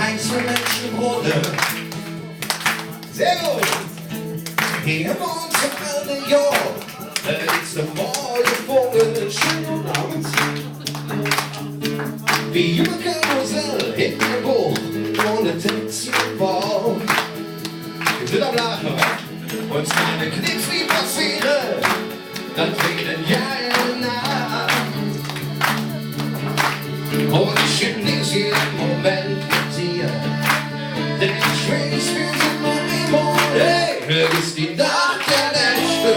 heiße Menschenrunde. Sehr gut. Hier bei uns in New York, da ist der neue Vogel. Schönen Abend. Wie immer Karussell in der Bucht ohne Textilbau. Wir sind am Lachen, uns keine Knicks wie passieren, dann treten Jahre nach. Und ich genieße jeden Moment mit dir, denn ich weiß, wir sind nur immer. Hey, ist die Nacht der Nächte,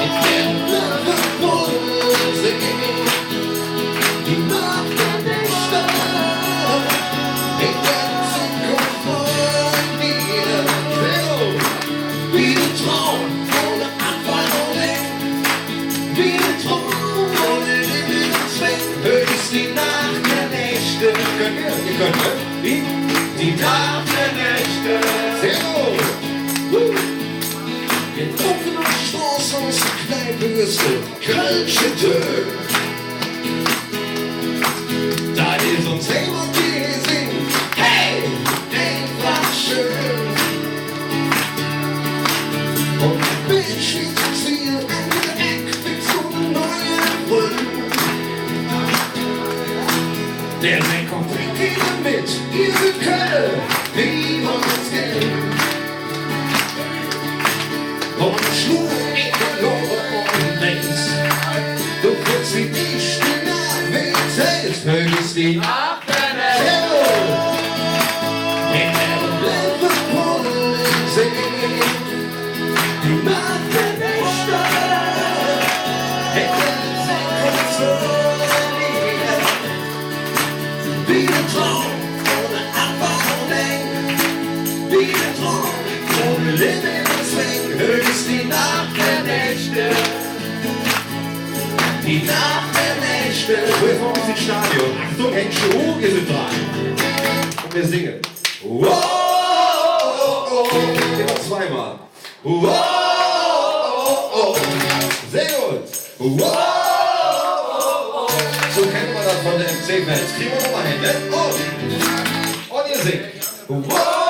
in der wir singen. Die Nacht der Nächte, in der Zukunft von dir. Wie ein Traum ohne Anfang und Ende, wie ein Traum ohne Himmel und Zweck. Ist die Nacht der Nächte. Ihr könnt, die Nacht der Nächte. Sehr gut. Wir gucken auf die Straße aus der Kneipe ist so Kölsche. Da ist uns jemand, die singt, hey, einfach schön. Und ein Bild steht zu Ziel, an der Ecke fix so eine neue Brille. Der Senk kommt wieder mit, ihr sind Köln, wie wollen uns gehen. Und Schuhe in der Lobe und links, du kriegst wie ich die Nacht, höchst die Nacht der Nächte. In der Liverpool singen, die Nacht der Nächte. In der Zukunft von dir, wie ein Traum ohne Anfang und Ende, wie ein Traum ohne Limit und Zweck. Höchst die Nacht der Nächte, die Nacht der Nächte. So, jetzt noch ein bisschen Stadion. Achtung, Händschuh, ihr sind dran. Und wir singen. Wow, oh, oh, oh. Hier noch zweimal. Wow, oh, oh. Sehr gut. Wow, oh, oh. So kennen wir das von den MC-Fans. Kriegen wir nochmal hin, ne? Und ihr singt. Wow.